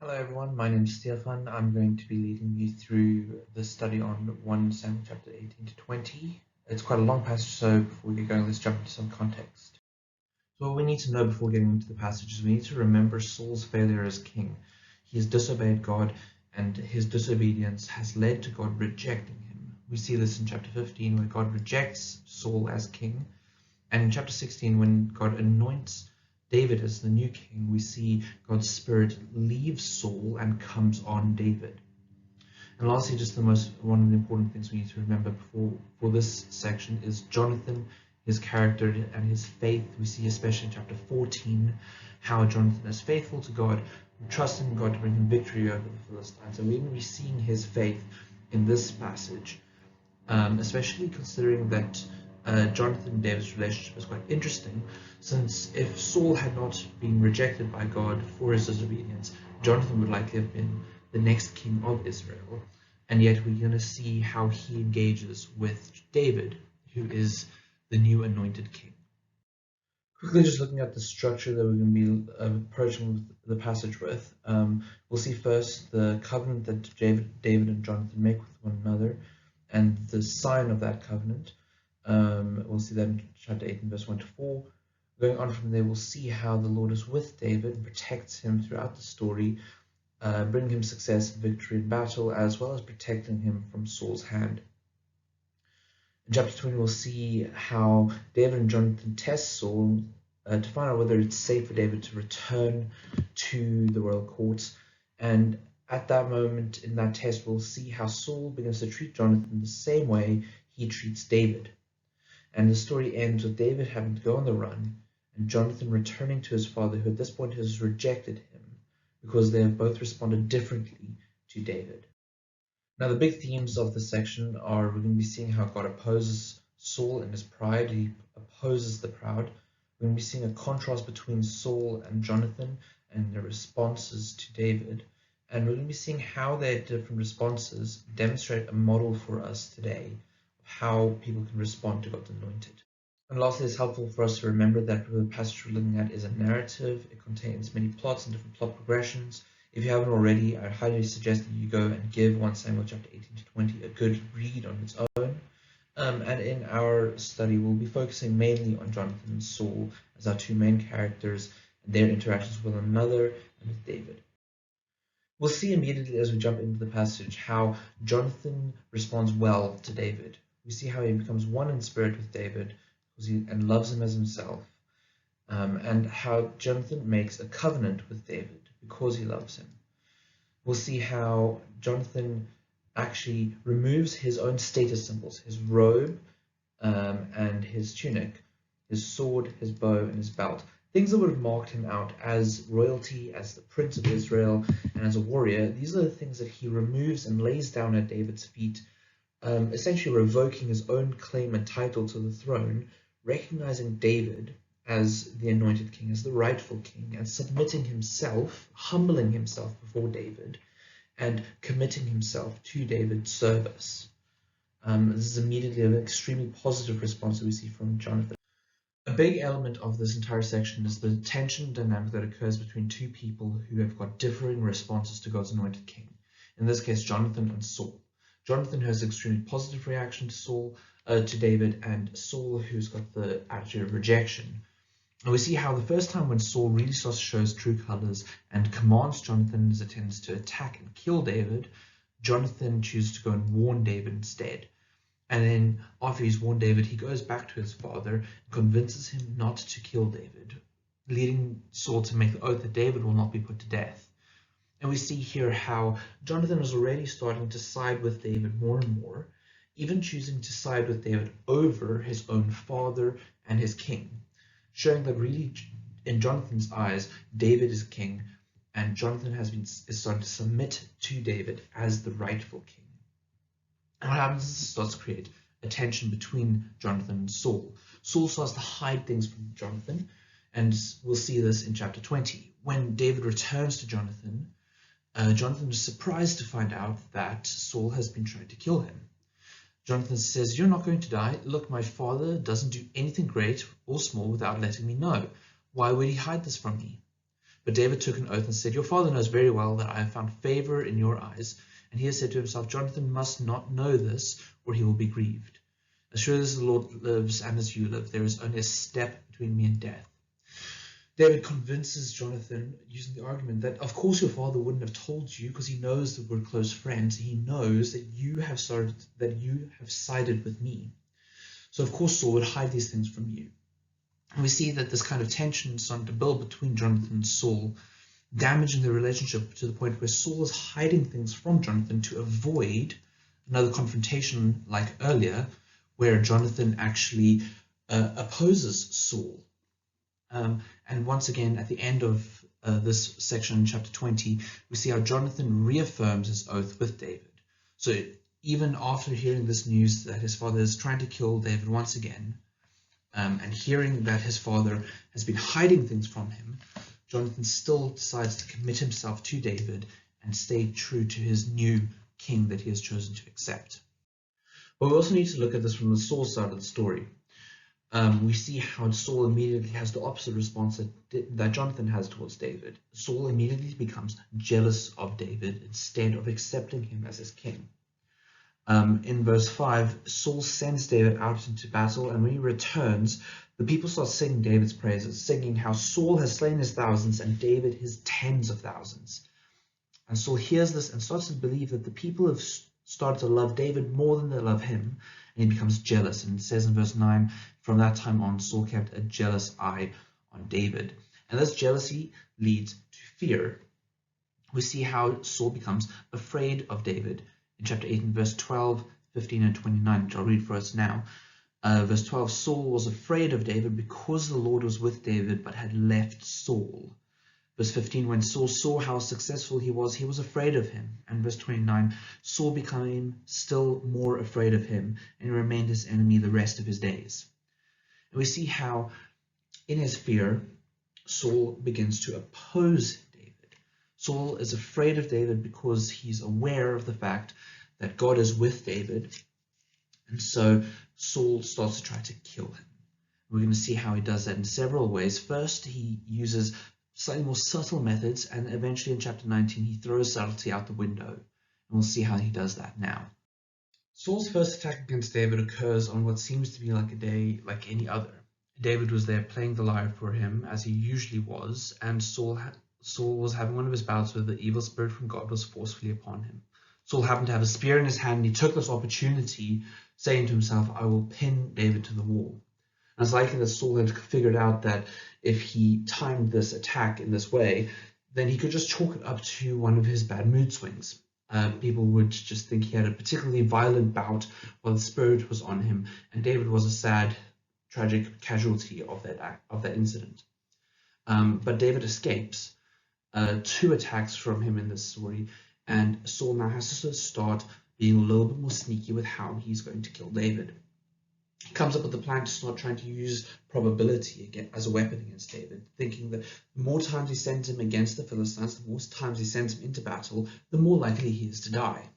Hello everyone, my name is Stefan. I'm going to be leading you through the study on 1 Samuel chapter 18 to 20. It's quite a long passage, so before we get going, let's jump into some context. So what we need to know before getting into the passage is we need to remember Saul's failure as king. He has disobeyed God, and his disobedience has led to God rejecting him. We see this in chapter 15 where God rejects Saul as king, and in chapter 16 when God anoints David as the new king, we see God's Spirit leaves Saul and comes on David. And lastly, just one of the important things we need to remember for this section is Jonathan, his character and his faith. We see especially in chapter 14 how Jonathan is faithful to God, trusting in God to bring him victory over the Philistines. And we're going to be seeing his faith in this passage, especially considering that Jonathan and David's relationship is quite interesting, since if Saul had not been rejected by God for his disobedience, Jonathan would likely have been the next king of Israel, and yet we're going to see how he engages with David, who is the new anointed king. Quickly just looking at the structure that we're going to be approaching the passage with, we'll see first the covenant that David and Jonathan make with one another, and the sign of that covenant. We'll see that in chapter 18, verse 1 to 4. Going on from there, we'll see how the Lord is with David and protects him throughout the story, bringing him success and victory in battle, as well as protecting him from Saul's hand. In chapter 20, we'll see how David and Jonathan test Saul to find out whether it's safe for David to return to the royal courts. And at that moment in that test, we'll see how Saul begins to treat Jonathan the same way he treats David. And the story ends with David having to go on the run and Jonathan returning to his father, who at this point has rejected him because they have both responded differently to David. Now, the big themes of this section are we're going to be seeing how God opposes Saul in his pride. He opposes the proud. We're going to be seeing a contrast between Saul and Jonathan and their responses to David. And we're going to be seeing how their different responses demonstrate a model for us today of how people can respond to God's anointed. And lastly, it's helpful for us to remember that the passage we're looking at is a narrative. It contains many plots and different plot progressions. If you haven't already, I highly suggest that you go and give 1 Samuel chapter 18 to 20 a good read on its own. And in our study, we'll be focusing mainly on Jonathan and Saul as our two main characters and their interactions with one another and with David. We'll see immediately as we jump into the passage how Jonathan responds well to David. We see how he becomes one in spirit with David and loves him as himself, and how Jonathan makes a covenant with David because he loves him. We'll see how Jonathan actually removes his own status symbols, his robe and his tunic, his sword, his bow, and his belt. Things that would have marked him out as royalty, as the prince of Israel, and as a warrior. These are the things that he removes and lays down at David's feet, essentially revoking his own claim and title to the throne, recognizing David as the anointed king, as the rightful king, and submitting himself, humbling himself before David, and committing himself to David's service. This is immediately an extremely positive response that we see from Jonathan. A big element of this entire section is the tension dynamic that occurs between two people who have got differing responses to God's anointed king. In this case, Jonathan and Saul. Jonathan has an extremely positive reaction to David, and Saul, who's got the attitude of rejection. And we see how the first time when Saul really starts to show his true colors and commands Jonathan in his attempts to attack and kill David, Jonathan chooses to go and warn David instead. And then after he's warned David, he goes back to his father and convinces him not to kill David, leading Saul to make the oath that David will not be put to death. And we see here how Jonathan is already starting to side with David more and more, even choosing to side with David over his own father and his king, showing that really, in Jonathan's eyes, David is king, and Jonathan is starting to submit to David as the rightful king. And what happens is it starts to create a tension between Jonathan and Saul. Saul starts to hide things from Jonathan, and we'll see this in chapter 20. When David returns to Jonathan, Jonathan is surprised to find out that Saul has been trying to kill him. Jonathan says, "You're not going to die. Look, my father doesn't do anything great or small without letting me know. Why would he hide this from me?" But David took an oath and said, "Your father knows very well that I have found favor in your eyes." And he has said to himself, "Jonathan must not know this, or he will be grieved. As sure as the Lord lives and as you live, there is only a step between me and death." David convinces Jonathan using the argument that, of course, your father wouldn't have told you because he knows that we're close friends. He knows that you have sided with me. So, of course, Saul would hide these things from you. And we see that this kind of tension is starting to build between Jonathan and Saul, damaging the relationship to the point where Saul is hiding things from Jonathan to avoid another confrontation like earlier, where Jonathan actually opposes Saul. And once again, at the end of this section in chapter 20, we see how Jonathan reaffirms his oath with David. So even after hearing this news that his father is trying to kill David once again, and hearing that his father has been hiding things from him, Jonathan still decides to commit himself to David and stay true to his new king that he has chosen to accept. But we also need to look at this from the Saul side of the story. We see how Saul immediately has the opposite response that Jonathan has towards David. Saul immediately becomes jealous of David instead of accepting him as his king. In verse 5, Saul sends David out into battle, and when he returns, the people start singing David's praises, singing how Saul has slain his thousands and David his tens of thousands. And Saul hears this and starts to believe that the people have started to love David more than they love him, and he becomes jealous. And it says in verse 9, from that time on, Saul kept a jealous eye on David. And this jealousy leads to fear. We see how Saul becomes afraid of David in chapter 8 and verse 12, 15, and 29, which I'll read for us now. Verse 12, Saul was afraid of David because the Lord was with David, but had left Saul. Verse 15, when Saul saw how successful he was afraid of him. And verse 29, Saul became still more afraid of him and remained his enemy the rest of his days. And we see how in his fear, Saul begins to oppose David. Saul is afraid of David because he's aware of the fact that God is with David. And so Saul starts to try to kill him. We're going to see how he does that in several ways. First, he uses slightly more subtle methods, and eventually in chapter 19 he throws subtlety out the window, and we'll see how he does that now. Saul's first attack against David occurs on what seems to be like a day like any other. David was there playing the lyre for him, as he usually was, and Saul was having one of his bouts where the evil spirit from God was forcefully upon him. Saul happened to have a spear in his hand, and he took this opportunity, saying to himself, "I will pin David to the wall." And it's likely that Saul had figured out that if he timed this attack in this way, then he could just chalk it up to one of his bad mood swings. People would just think he had a particularly violent bout while the spirit was on him, and David was a sad, tragic casualty of that incident. But David escapes 2 attacks from him in this story, and Saul now has to start being a little bit more sneaky with how he's going to kill David. He comes up with a plan to start trying to use probability again as a weapon against David, thinking that the more times he sends him against the Philistines, the more times he sends him into battle, the more likely he is to die.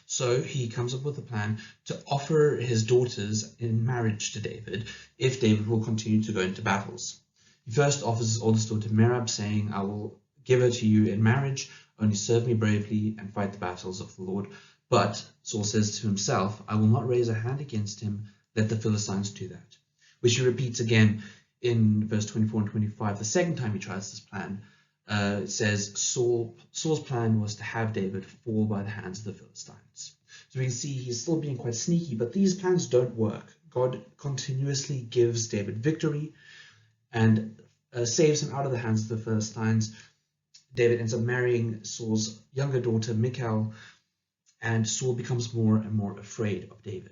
So he comes up with a plan to offer his daughters in marriage to David if David will continue to go into battles. He first offers his oldest daughter Merab, saying, "I will give her to you in marriage, only serve me bravely and fight the battles of the Lord." But Saul says to himself, "I will not raise a hand against him. Let the Philistines do that," which he repeats again in verse 24 and 25. The second time he tries this plan, it says Saul's plan was to have David fall by the hands of the Philistines. So we can see he's still being quite sneaky, but these plans don't work. God continuously gives David victory and saves him out of the hands of the Philistines. David ends up marrying Saul's younger daughter, Michal, and Saul becomes more and more afraid of David.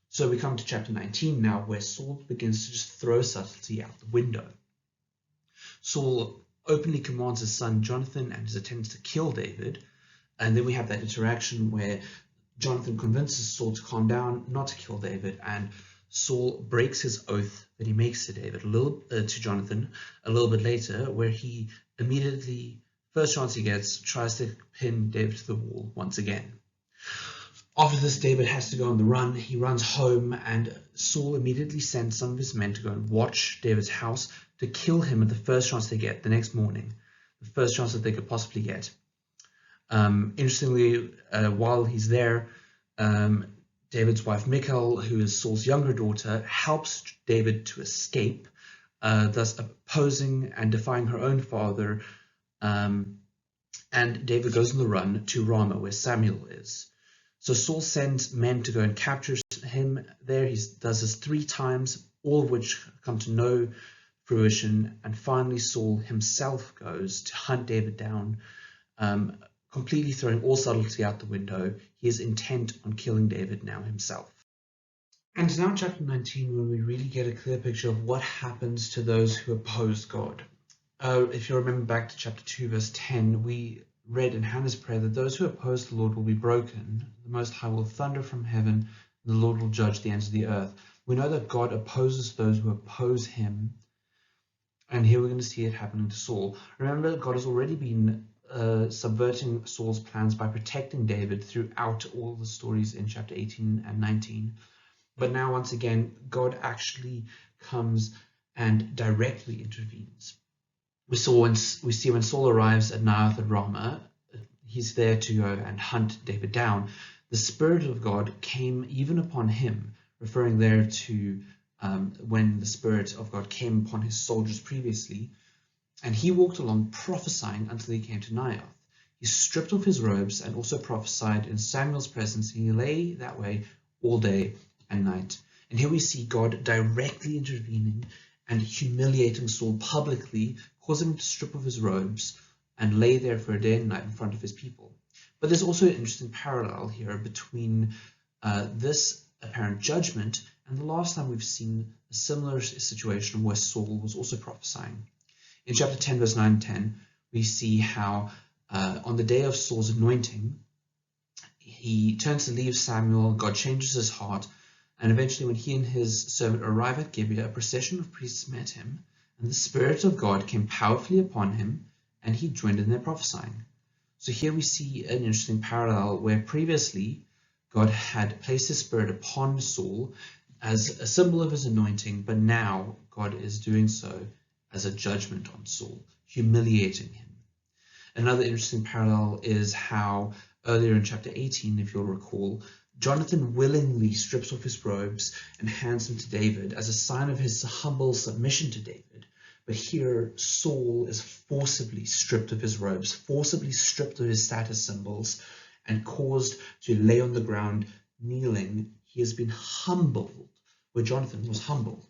So we come to chapter 19 now, where Saul begins to just throw subtlety out the window. Saul openly commands his son Jonathan and his attendants to kill David, and then we have that interaction where Jonathan convinces Saul to calm down, not to kill David, and Saul breaks his oath that he makes to Jonathan a little bit later, where he immediately, first chance he gets, tries to pin David to the wall once again. After this, David has to go on the run. He runs home, and Saul immediately sends some of his men to go and watch David's house to kill him at the first chance they get the next morning. the first chance that they could possibly get. Interestingly, while he's there, David's wife Michal, who is Saul's younger daughter, helps David to escape, thus opposing and defying her own father. And David goes on the run to Ramah, where Samuel is. So Saul sends men to go and capture him there. He does this 3 times, all of which come to no fruition. And finally, Saul himself goes to hunt David down, completely throwing all subtlety out the window. He is intent on killing David now himself. And now in chapter 19, when we really get a clear picture of what happens to those who oppose God. If you remember back to chapter 2, verse 10, we read in Hannah's prayer that those who oppose the Lord will be broken. The Most High will thunder from heaven, and the Lord will judge the ends of the earth. We know that God opposes those who oppose him, and here we're going to see it happening to Saul. Remember, God has already been subverting Saul's plans by protecting David throughout all the stories in chapter 18 and 19. But now, once again, God actually comes and directly intervenes. We see when Saul arrives at Naioth at Ramah, he's there to go and hunt David down. The Spirit of God came even upon him, referring there to when the Spirit of God came upon his soldiers previously. And he walked along prophesying until he came to Naioth. He stripped off his robes and also prophesied in Samuel's presence, and he lay that way all day and night. And here we see God directly intervening and humiliating Saul publicly, causing him to strip off his robes and lay there for a day and night in front of his people. But there's also an interesting parallel here between this apparent judgment and the last time we've seen a similar situation where Saul was also prophesying. In chapter 10, verse 9 and 10, we see how on the day of Saul's anointing, he turns to leave Samuel, God changes his heart, and eventually when he and his servant arrive at Gibeah, a procession of priests met him, and the Spirit of God came powerfully upon him, and he joined in their prophesying. So here we see an interesting parallel where previously God had placed his Spirit upon Saul as a symbol of his anointing, but now God is doing so as a judgment on Saul, humiliating him. Another interesting parallel is how earlier in chapter 18, if you'll recall, Jonathan willingly strips off his robes and hands them to David as a sign of his humble submission to David. But here, Saul is forcibly stripped of his robes, forcibly stripped of his status symbols, and caused to lay on the ground kneeling. He has been humbled where Jonathan was humble.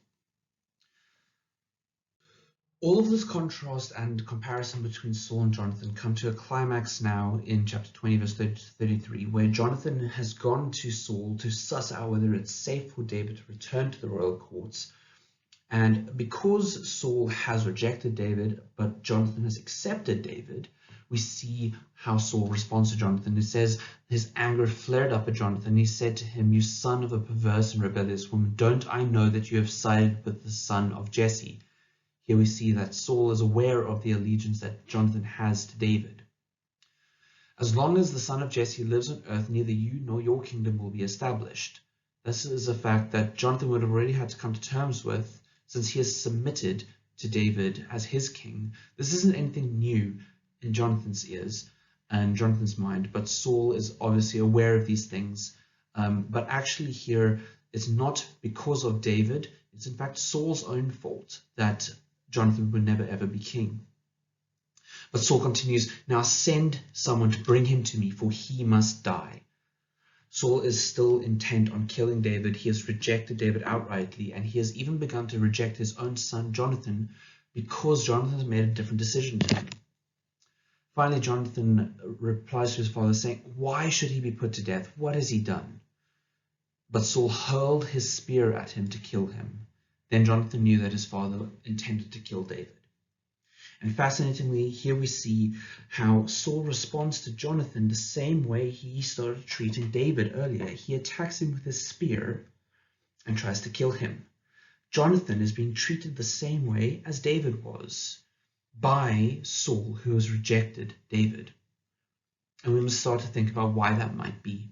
All of this contrast and comparison between Saul and Jonathan come to a climax now in chapter 20, verse 30 to 33, where Jonathan has gone to Saul to suss out whether it's safe for David to return to the royal courts. And because Saul has rejected David, but Jonathan has accepted David, we see how Saul responds to Jonathan. It says his anger flared up at Jonathan. He said to him, "You son of a perverse and rebellious woman, don't I know that you have sided with the son of Jesse?" Here we see that Saul is aware of the allegiance that Jonathan has to David. As long as the son of Jesse lives on earth, neither you nor your kingdom will be established. This is a fact that Jonathan would have already had to come to terms with, since he has submitted to David as his king. This isn't anything new in Jonathan's ears and Jonathan's mind, but Saul is obviously aware of these things. But actually here, it's not because of David. It's in fact Saul's own fault that Jonathan would never ever be king. But Saul continues, "Now send someone to bring him to me, for he must die." Saul is still intent on killing David. He has rejected David outrightly, and he has even begun to reject his own son Jonathan because Jonathan has made a different decision to him. Finally, Jonathan replies to his father saying, "Why should he be put to death? What has he done?" But Saul hurled his spear at him to kill him. Then Jonathan knew that his father intended to kill David. And fascinatingly, here we see how Saul responds to Jonathan the same way he started treating David earlier. He attacks him with his spear and tries to kill him. Jonathan is being treated the same way as David was by Saul, who has rejected David. And we must start to think about why that might be.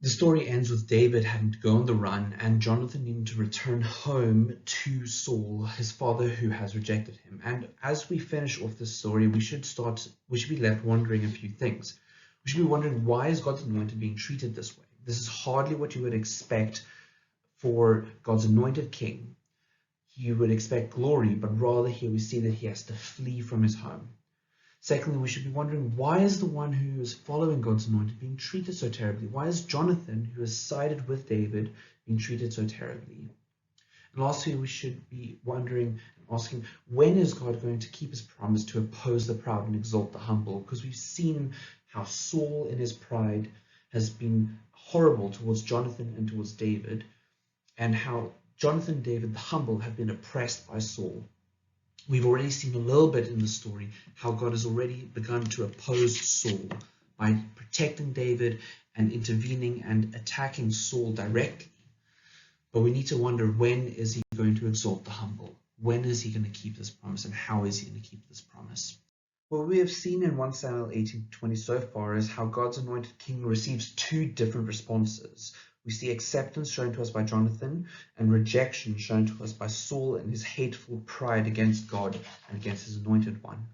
The story ends with David having to go on the run and Jonathan needing to return home to Saul, his father, who has rejected him. And as we finish off this story, we should be left wondering a few things. We should be wondering, why is God's anointed being treated this way? This is hardly what you would expect for God's anointed king. You would expect glory, but rather here we see that he has to flee from his home. Secondly, we should be wondering, why is the one who is following God's anointed being treated so terribly? Why is Jonathan, who has sided with David, being treated so terribly? And lastly, we should be wondering and asking, when is God going to keep his promise to oppose the proud and exalt the humble? Because we've seen how Saul in his pride has been horrible towards Jonathan and towards David, and how Jonathan and David, the humble, have been oppressed by Saul. We've already seen a little bit in the story how God has already begun to oppose Saul by protecting David and intervening and attacking Saul directly. But we need to wonder, when is he going to exalt the humble? When is he going to keep this promise, and how is he going to keep this promise? What we have seen in 1 Samuel 18:20 so far is how God's anointed king receives two different responses. We see acceptance shown to us by Jonathan and rejection shown to us by Saul and his hateful pride against God and against his anointed one.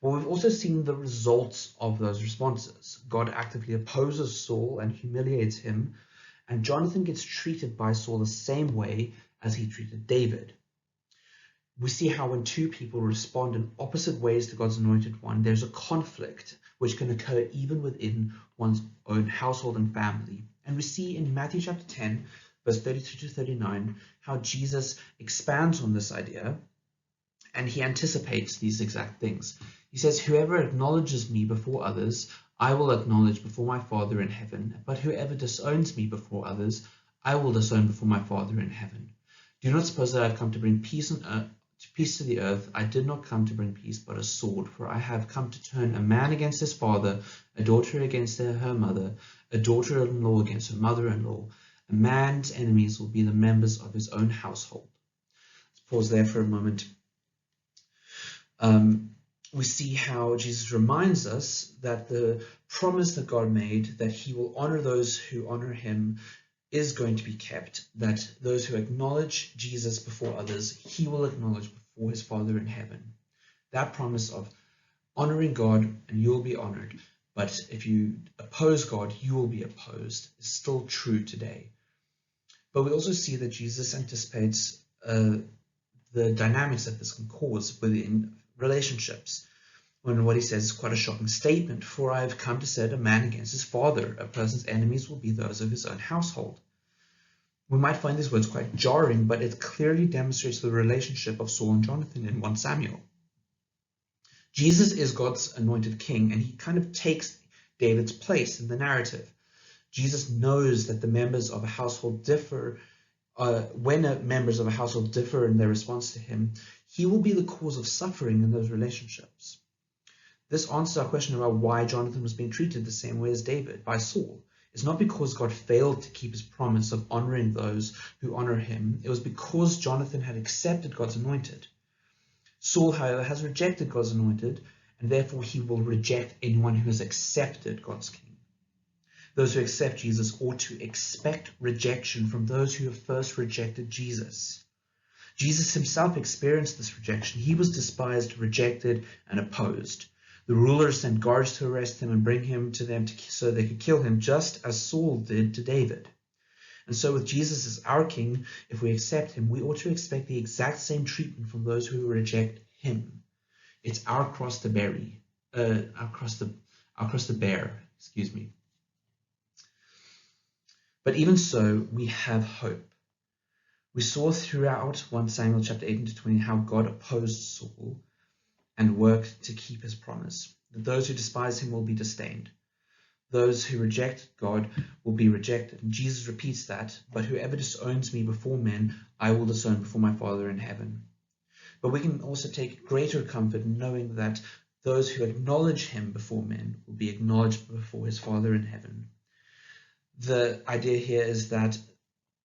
But we've also seen the results of those responses. God actively opposes Saul and humiliates him, and Jonathan gets treated by Saul the same way as he treated David. We see how when two people respond in opposite ways to God's anointed one, there's a conflict which can occur even within one's own household and family. And we see in Matthew chapter 10, verse 32 to 39, how Jesus expands on this idea, and he anticipates these exact things. He says, "Whoever acknowledges me before others, I will acknowledge before my Father in heaven. But whoever disowns me before others, I will disown before my Father in heaven. Do not suppose that I have come to bring peace to the earth. I did not come to bring peace, but a sword. For I have come to turn a man against his father, a daughter against her mother, a daughter-in-law against her mother-in-law. A man's enemies will be the members of his own household." Let's pause there for a moment. We see how Jesus reminds us that the promise that God made, that he will honor those who honor him, is going to be kept, that those who acknowledge Jesus before others, he will acknowledge before his Father in heaven. That promise of honoring God and you will be honored, but if you oppose God, you will be opposed, is still true today. But we also see that Jesus anticipates the dynamics that this can cause within relationships. When what he says is quite a shocking statement, "For I have come to set a man against his father. A person's enemies will be those of his own household." We might find these words quite jarring, but it clearly demonstrates the relationship of Saul and Jonathan in 1 Samuel. Jesus is God's anointed king, and he kind of takes David's place in the narrative. Jesus knows that the members of a household differ. When members of a household differ in their response to him, he will be the cause of suffering in those relationships. This answers our question about why Jonathan was being treated the same way as David by Saul. It's not because God failed to keep his promise of honoring those who honor him. It was because Jonathan had accepted God's anointed. Saul, however, has rejected God's anointed, and therefore he will reject anyone who has accepted God's king. Those who accept Jesus ought to expect rejection from those who have first rejected Jesus. Jesus himself experienced this rejection. He was despised, rejected, and opposed. The rulers sent guards to arrest him and bring him to them so they could kill him, just as Saul did to David. And so with Jesus as our king, if we accept him, we ought to expect the exact same treatment from those who reject him. It's our cross to bear. But even so, we have hope. We saw throughout 1 Samuel chapter 18-20 how God opposed Saul and worked to keep his promise, that those who despise him will be disdained. Those who reject God will be rejected. And Jesus repeats that, "But whoever disowns me before men, I will disown before my Father in heaven." But we can also take greater comfort in knowing that those who acknowledge him before men will be acknowledged before his Father in heaven. The idea here is that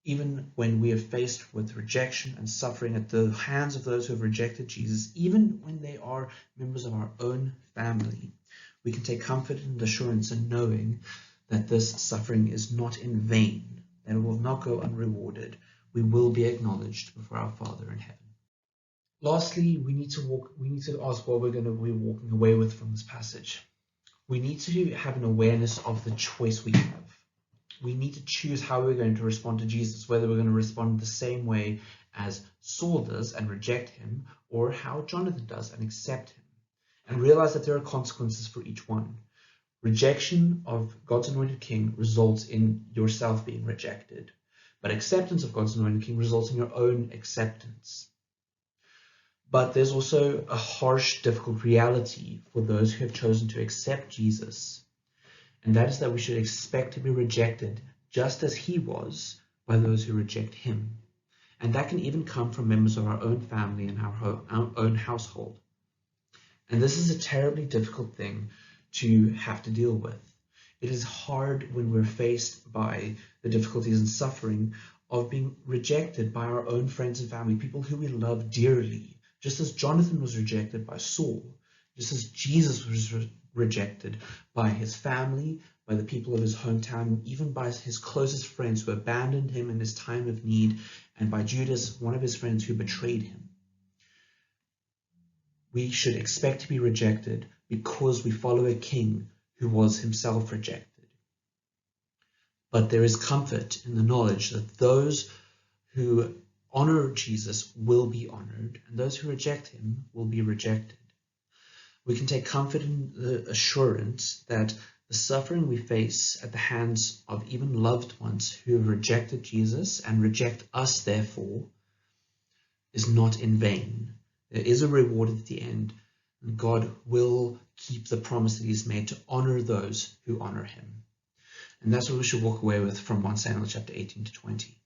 even when we are faced with rejection and suffering at the hands of those who have rejected Jesus, even when they are members of our own family, we can take comfort and assurance in knowing that this suffering is not in vain, that it will not go unrewarded. We will be acknowledged before our Father in heaven. Lastly, we need to ask what we're going to be walking away with from this passage. We need to have an awareness of the choice we have. We need to choose how we're going to respond to Jesus, whether we're going to respond the same way as Saul does and reject him, or how Jonathan does and accept him, and realize that there are consequences for each one. Rejection of God's anointed king results in yourself being rejected, but acceptance of God's anointed king results in your own acceptance. But there's also a harsh, difficult reality for those who have chosen to accept Jesus, and that is that we should expect to be rejected just as he was by those who reject him. And that can even come from members of our own family and our own household. And this is a terribly difficult thing to have to deal with. It is hard when we're faced by the difficulties and suffering of being rejected by our own friends and family, people who we love dearly, just as Jonathan was rejected by Saul, just as Jesus was rejected by his family, by the people of his hometown, even by his closest friends who abandoned him in his time of need, and by Judas, one of his friends, who betrayed him. We should expect to be rejected because we follow a king who was himself rejected. But there is comfort in the knowledge that those who honor Jesus will be honored, and those who reject him will be rejected. We can take comfort in the assurance that the suffering we face at the hands of even loved ones who have rejected Jesus and reject us, therefore, is not in vain. There is a reward at the end, and God will keep the promise that he's made to honor those who honor him. And that's what we should walk away with from 1 Samuel chapter 18 to 20.